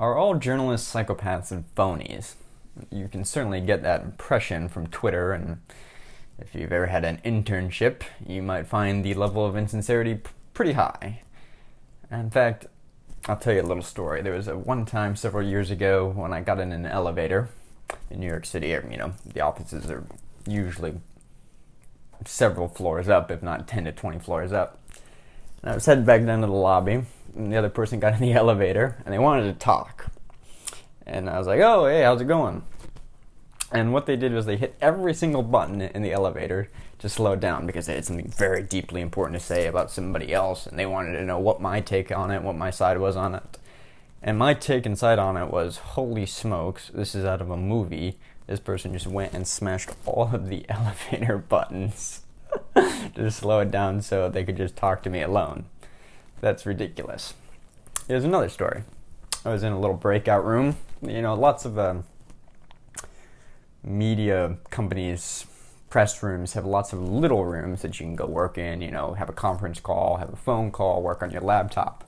Are all journalists psychopaths and phonies? You can certainly get that impression from Twitter, and if you've ever had an internship, you might find the level of insincerity pretty high. In fact, I'll tell you a little story. There was one time several years ago when I got in an elevator in New York City. The offices are usually several floors up, if not 10 to 20 floors up. And I was heading back down to the lobby, and the other person got in the elevator, and they wanted to talk. And I was like, oh, hey, how's it going? And what they did was they hit every single button in the elevator to slow it down because they had something very deeply important to say about somebody else, and they wanted to know what my take on it, what my side was on it. And my take and side on it was, holy smokes, this is out of a movie. This person just went and smashed all of the elevator buttons to slow it down so they could just talk to me alone. That's ridiculous. Here's another story. I was in a little breakout room. Lots of media companies' press rooms have lots of little rooms that you can go work in, have a conference call, have a phone call, work on your laptop.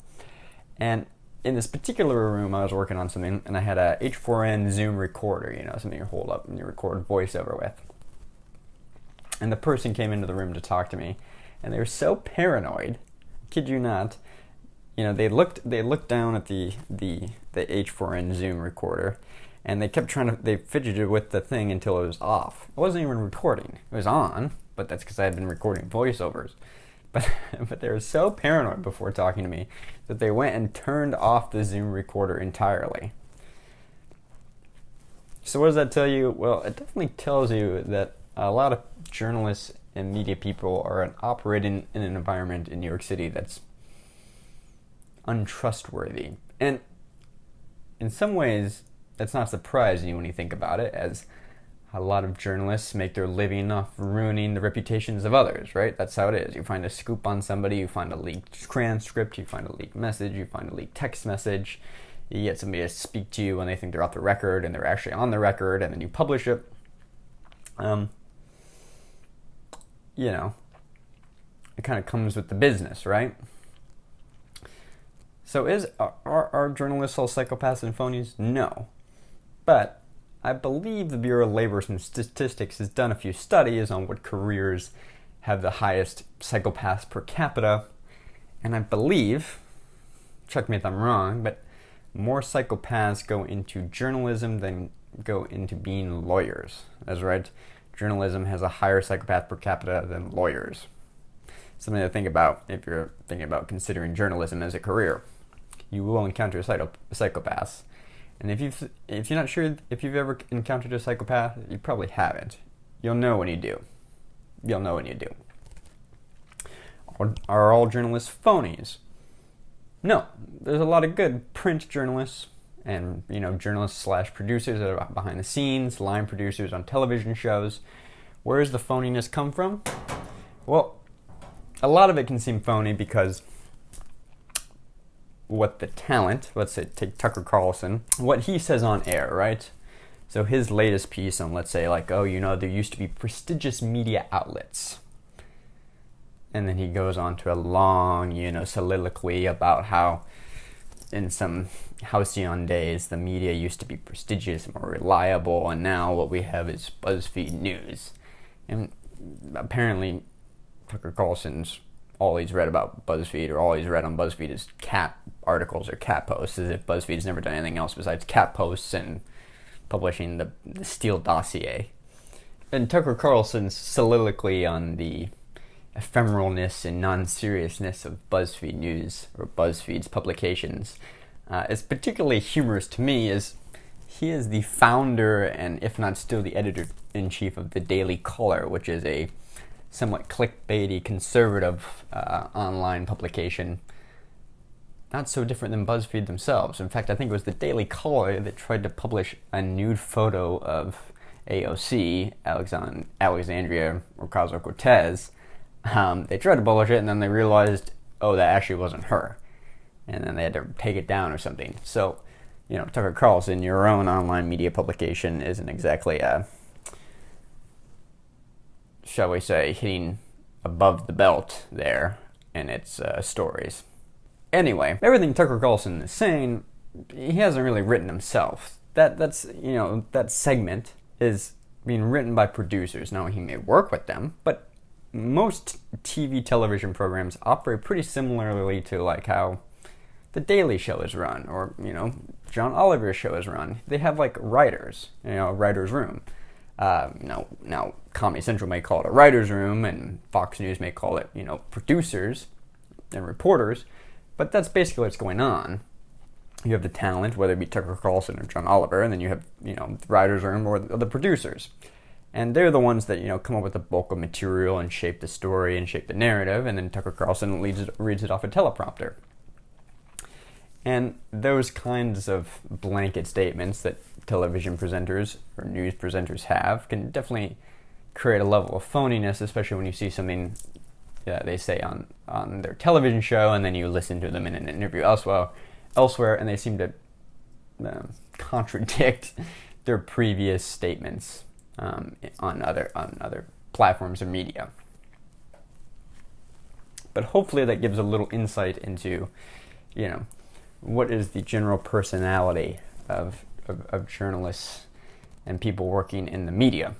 And in this particular room, I was working on something, and I had a H4n Zoom recorder, something you hold up and you record voiceover with. And the person came into the room to talk to me, and they were so paranoid, kid you not, they looked down at the H4n Zoom recorder, and they kept they fidgeted with the thing until it was off. It wasn't even recording. It was on, but that's because I had been recording voiceovers. But they were so paranoid before talking to me that they went and turned off the Zoom recorder entirely. So what does that tell you? Well, it definitely tells you that a lot of journalists and media people are operating in an environment in New York City that's untrustworthy. And in some ways, that's not surprising when you think about it, as a lot of journalists make their living off ruining the reputations of others, right? That's how it is. You find a scoop on somebody, you find a leaked transcript, you find a leaked message, you find a leaked text message, you get somebody to speak to you when they think they're off the record and they're actually on the record, and then you publish it. It kind of comes with the business, right? So are journalists all psychopaths and phonies? No. But I believe the Bureau of Labor and Statistics has done a few studies on what careers have the highest psychopaths per capita, and I believe, check me if I'm wrong, but more psychopaths go into journalism than go into being lawyers. That's right. Journalism has a higher psychopath per capita than lawyers. Something to think about if you're thinking about considering journalism as a career. You will encounter psychopaths. And if you're not sure if you've ever encountered a psychopath, you probably haven't. You'll know when you do. Are all journalists phonies? No. There's a lot of good print journalists and, journalists / producers that are behind the scenes, line producers on television shows. Where does the phoniness come from? Well, a lot of it can seem phony because what the talent, let's say take Tucker Carlson, what he says on air, right? So his latest piece on, let's say, there used to be prestigious media outlets. And then he goes on to a long, soliloquy about how in some halcyon days the media used to be prestigious, more reliable, and now what we have is BuzzFeed News. And apparently Tucker Carlson's all he's read about BuzzFeed, or all he's read on BuzzFeed, is cat articles or cat posts, as if BuzzFeed's never done anything else besides cat posts and publishing the Steele dossier. And Tucker Carlson's soliloquy on the ephemeralness and non-seriousness of BuzzFeed News, or BuzzFeed's publications, is particularly humorous to me, as he is the founder, and if not still the editor-in-chief of the Daily Caller, which is a somewhat clickbaity, conservative online publication, not so different than BuzzFeed themselves. In fact, I think it was the Daily Caller that tried to publish a nude photo of AOC, Alexandria Ocasio-Cortez. They tried to publish it, and then they realized, oh, that actually wasn't her. And then they had to take it down or something. So, Tucker Carlson, your own online media publication, isn't exactly shall we say, hitting above the belt there in its stories. Anyway, everything Tucker Carlson is saying he hasn't really written himself. That's that segment is being written by producers. Now, he may work with them, but most television programs operate pretty similarly to like how The Daily Show is run, or John Oliver's show is run. They have like writers, a writer's room. Now Comedy Central may call it a writer's room, and Fox News may call it producers and reporters, but that's basically what's going on. You have the talent, whether it be Tucker Carlson or John Oliver, and then you have the writer's room or the producers. And they're the ones that come up with the bulk of material and shape the story and shape the narrative, and then Tucker Carlson reads it off a teleprompter. And those kinds of blanket statements that television presenters or news presenters have can definitely create a level of phoniness, especially when you see something they say on their television show, and then you listen to them in an interview elsewhere, and they seem to contradict their previous statements on other platforms of media. But hopefully that gives a little insight into, what is the general personality of journalists and people working in the media.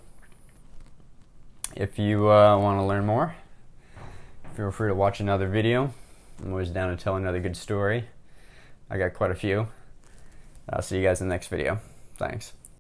If you want to learn more, feel free to watch another video. I'm always down to tell another good story. I got quite a few. I'll see you guys in the next video. Thanks.